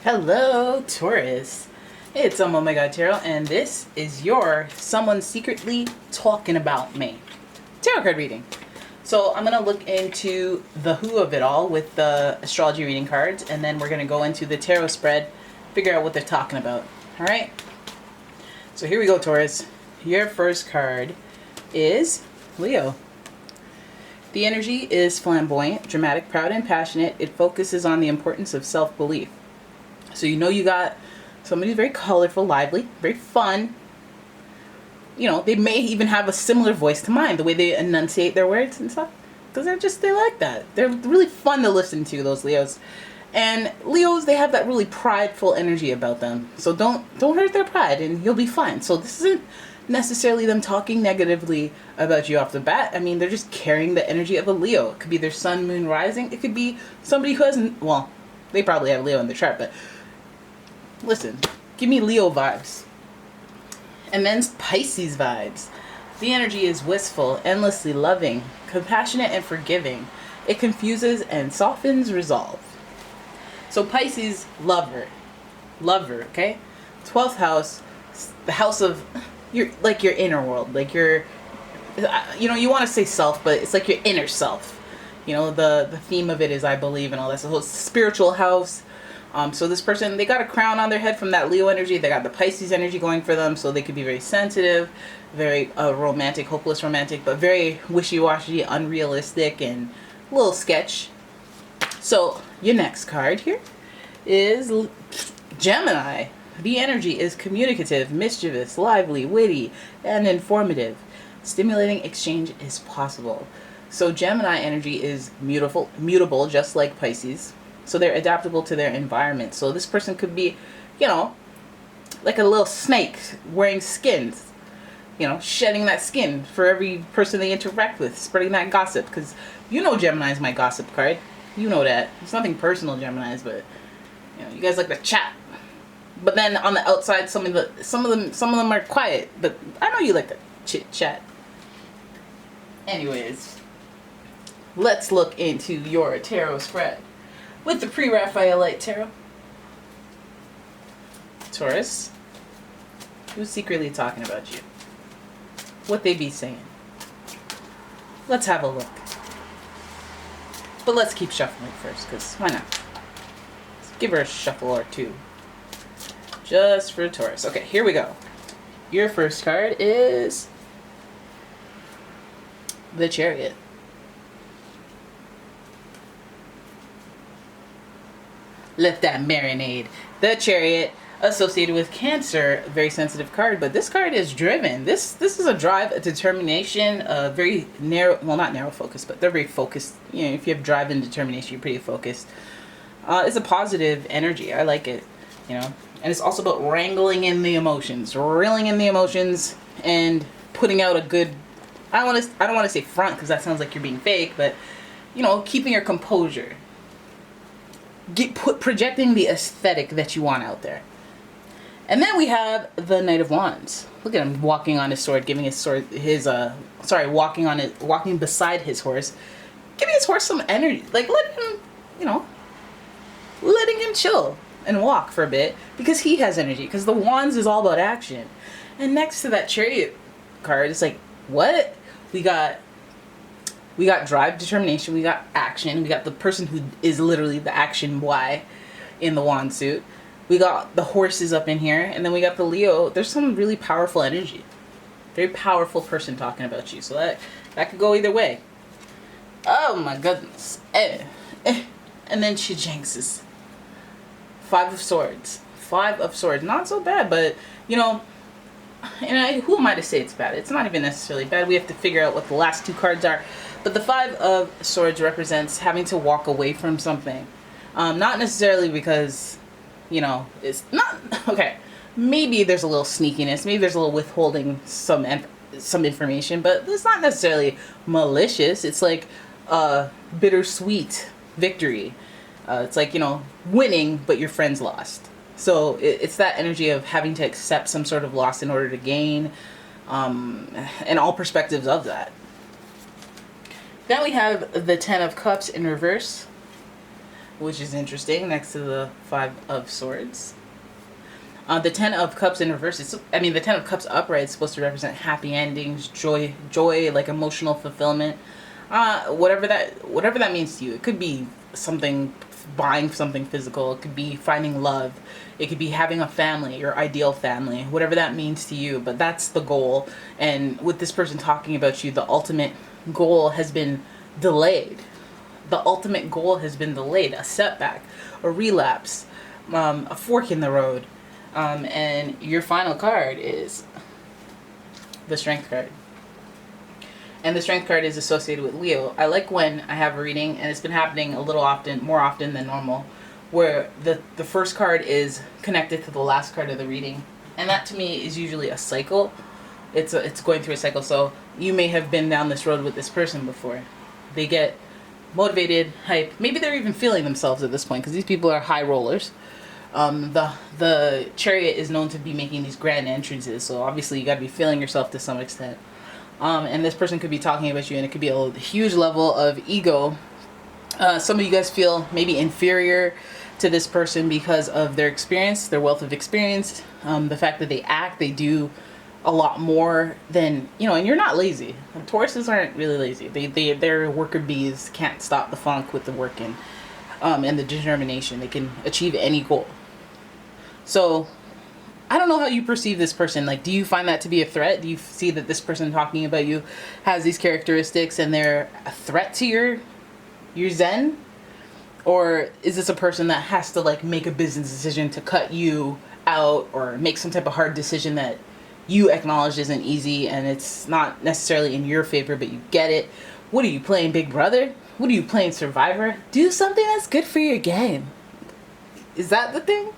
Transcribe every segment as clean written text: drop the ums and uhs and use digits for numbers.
Hello, Taurus. It's OMG, and this is your Someone Secretly Talking About Me tarot card reading. So I'm going to look into the who of it all with the astrology reading cards, and then we're going to go into the tarot spread, figure out what they're talking about. All right? So here we go, Taurus. Your first card is Leo. The energy is flamboyant, dramatic, proud, and passionate. It focuses on the importance of self-belief. So you know you got somebody who's very colorful, lively, very fun. You know, they may even have a similar voice to mine, the way they enunciate their words and stuff. Because they like that. They're really fun to listen to, those Leos. And Leos, they have that really prideful energy about them. So don't hurt their pride and you'll be fine. So this isn't necessarily them talking negatively about you off the bat. I mean, they're just carrying the energy of a Leo. It could be their sun, moon, rising. It could be somebody who hasn't, well, they probably have Leo in their chart, but listen, give me Leo vibes. And then Pisces vibes. The energy is wistful, endlessly loving, compassionate, and forgiving. It confuses and softens resolve. So Pisces, lover, okay? 12th house, the house of your inner world, like your, you want to say self, but it's like your inner self. You know, the theme of it is I believe and all that. So it's a spiritual house. So this person, they got a crown on their head from that Leo energy. They got the Pisces energy going for them. So they could be very sensitive, very romantic, hopeless romantic, but very wishy-washy, unrealistic, and a little sketch. So your next card here is Gemini. The energy is communicative, mischievous, lively, witty, and informative. Stimulating exchange is possible. So Gemini energy is mutable, just like Pisces. So they're adaptable to their environment. So this person could be, like a little snake wearing skins, shedding that skin for every person they interact with, spreading that gossip. Because Gemini is my gossip card. You know that. It's nothing personal, Geminis, but you guys like to chat. But then on the outside, some of them are quiet. But I know you like to chit chat. Anyways, let's look into your tarot spread with the pre-Raphaelite tarot. Taurus, who's secretly talking about you? What they be saying? Let's have a look. But let's keep shuffling first, because why not? Let's give her a shuffle or two. Just for Taurus. Okay, here we go. Your first card is the Chariot. Let that marinade. The Chariot, associated with Cancer, very sensitive card, but this card is driven. This is a drive, a determination, a very narrow, well, not narrow focus, but they're very focused. If you have drive and determination, you're pretty focused. It's a positive energy. I like it, and it's also about wrangling in the emotions, reeling in the emotions, and putting out a good, I don't want to say front, because that sounds like you're being fake, but keeping your composure. Projecting the aesthetic that you want out there. And then we have the Knight of Wands. Look at him walking on his sword, giving his sword walking beside his horse, giving his horse some energy. Like letting him chill and walk for a bit, because he has energy, because the Wands is all about action. And next to that Chariot card, it's like, what? We got drive, determination, we got action, we got the person who is literally the action Y in the wand suit. We got the horses up in here, and then we got the Leo. There's some really powerful energy. Very powerful person talking about you. So that could go either way. Oh my goodness. And then she jinxes. 5 of Swords. 5 of Swords. Not so bad, but, who am I to say it's bad? It's not even necessarily bad. We have to figure out what the last 2 cards are. But the 5 of Swords represents having to walk away from something. Not necessarily because, it's not, okay, maybe there's a little sneakiness, maybe there's a little withholding some information, but it's not necessarily malicious. It's like a bittersweet victory. It's like, winning, but your friends lost. So it's that energy of having to accept some sort of loss in order to gain, and all perspectives of that. Then we have the 10 of Cups in reverse. which is interesting, next to the Five of Swords. The Ten of Cups in reverse is, I mean, the Ten of Cups upright is supposed to represent happy endings, joy, like emotional fulfillment. Whatever that means to you. It could be something, buying something physical. It could be finding love. It could be having a family, your ideal family, whatever that means to you. But that's the goal. And with this person talking about you, the ultimate goal has been delayed. The ultimate goal has been delayed. A setback, a relapse, a fork in the road. And your final card is the Strength card. And the Strength card is associated with Leo. I like when I have a reading, and it's been happening a little often, more often than normal, where the first card is connected to the last card of the reading. And that to me is usually a cycle. It's going through a cycle. So you may have been down this road with this person before. They get motivated, hype. Maybe they're even feeling themselves at this point, because these people are high rollers. The Chariot is known to be making these grand entrances, so obviously you got to be feeling yourself to some extent. And this person could be talking about you, and it could be a huge level of ego. Some of you guys feel maybe inferior to this person because of their experience, their wealth of experience, the fact that they do a lot more than, and you're not lazy. Tauruses aren't really lazy. They're worker bees, can't stop the funk with the working, and the determination. They can achieve any goal. So I don't know how you perceive this person. Like, do you find that to be a threat? Do you see that this person talking about you has these characteristics and they're a threat to your zen? Or is this a person that has to like make a business decision to cut you out, or make some type of hard decision that you acknowledge isn't easy and it's not necessarily in your favor, but you get it? What are you playing, Big Brother? What are you playing, Survivor? Do something that's good for your game. Is that the thing?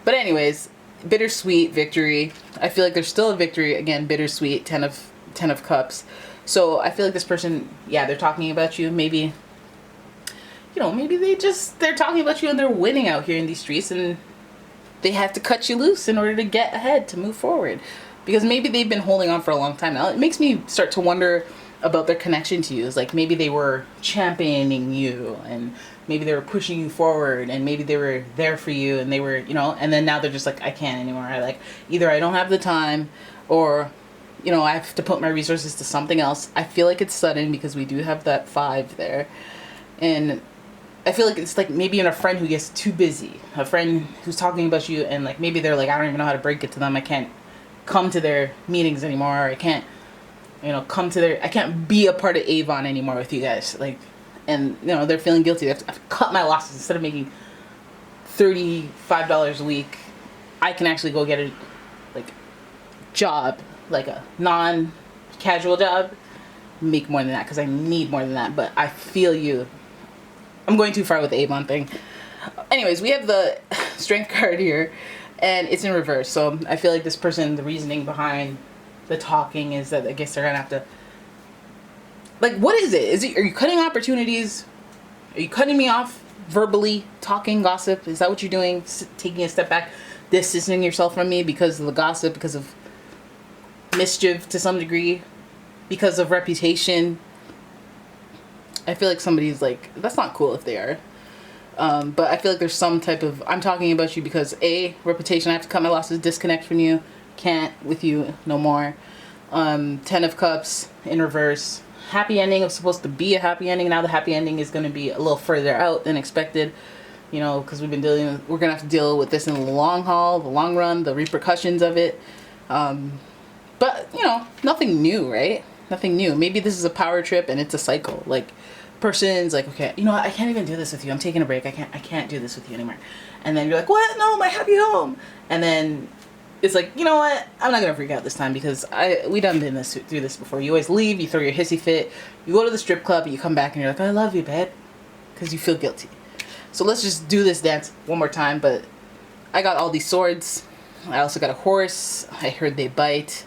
But anyways, bittersweet victory. I feel like there's still a victory. Again, bittersweet. Ten of Cups. So I feel like this person, they're talking about you. Maybe, maybe they're talking about you and they're winning out here in these streets, and they have to cut you loose in order to get ahead, to move forward, because maybe they've been holding on for a long time now. It makes me start to wonder about their connection to you. It's like maybe they were championing you, and maybe they were pushing you forward, and maybe they were there for you, and they were, and then now they're just like, I can't anymore. Either I don't have the time, or, I have to put my resources to something else. I feel like it's sudden because we do have that 5 there. And I feel like it's like maybe in a friend who gets too busy, a friend who's talking about you, and like maybe they're like, I don't even know how to break it to them. I can't come to their meetings anymore. I can't, I can't be a part of Avon anymore with you guys. Like, and they're feeling guilty. I've cut my losses. Instead of making $35 a week, I can actually go get a job, like a non-casual job, make more than that, because I need more than that. But I feel you. I'm going too far with the Avon thing. Anyways, we have the Strength card here, and it's in reverse. So I feel like this person, the reasoning behind the talking is that I guess they're gonna have to, like, what is it? Are you cutting opportunities? Are you cutting me off verbally, talking gossip? Is that what you're doing? Taking a step back, distancing yourself from me because of the gossip, because of mischief to some degree, because of reputation? I feel like somebody's like, that's not cool if they are. But I feel like there's some type of, I'm talking about you because A, reputation, I have to cut my losses, disconnect from you, can't with you no more. 10 of Cups in reverse. Happy ending was supposed to be a happy ending. Now the happy ending is going to be a little further out than expected, because we're going to have to deal with this in the long haul, the long run, the repercussions of it. But, nothing new, right? Nothing new. Maybe this is a power trip and it's a cycle. Like, person's like, okay, I can't even do this with you. I'm taking a break. I can't do this with you anymore. And then you're like, what? No, my happy home. And then it's like, you know what? I'm not gonna freak out this time because we done been through this before. You always leave, you throw your hissy fit, you go to the strip club, you come back and you're like, I love you, babe, because you feel guilty. So let's just do this dance one more time. But I got all these swords. I also got a horse. I heard they bite.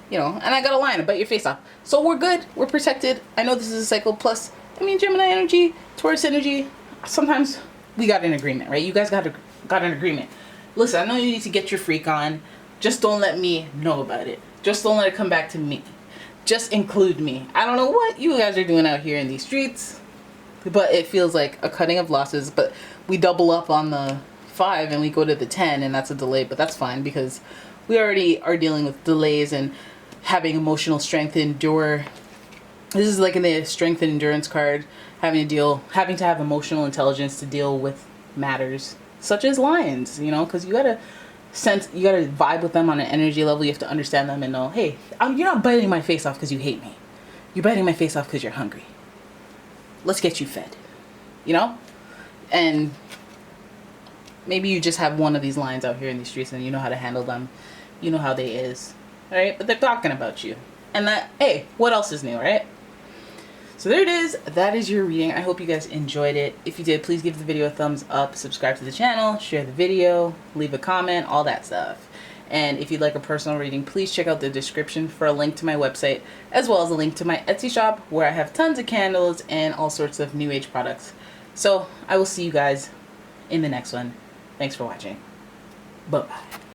And I got a lion to bite your face off. So we're good. We're protected. I know this is a cycle. Plus, Gemini energy, Taurus energy, sometimes we got an agreement, right? You guys got an agreement. Listen, I know you need to get your freak on. Just don't let me know about it. Just don't let it come back to me. Just include me. I don't know what you guys are doing out here in these streets. but it feels like a cutting of losses. But we double up on the 5 and we go to the 10, and that's a delay, but that's fine because we already are dealing with delays and having emotional strength to endure. This is like in the strength and endurance card, having to have emotional intelligence to deal with matters such as lions, you know, because you gotta vibe with them on an energy level. You have to understand them and know, hey, you're not biting my face off because you hate me. You're biting my face off because you're hungry. Let's get you fed, you know? And maybe you just have one of these lions out here in these streets and you know how to handle them. You know how they is, all right? But they're talking about you. And that, hey, what else is new, right? So there it is. That is your reading. I hope you guys enjoyed it. If you did, please give the video a thumbs up, subscribe to the channel, share the video, leave a comment, all that stuff. And if you'd like a personal reading, please check out the description for a link to my website, as well as a link to my Etsy shop where I have tons of candles and all sorts of new age products. So I will see you guys in the next one. Thanks for watching. Bye-bye.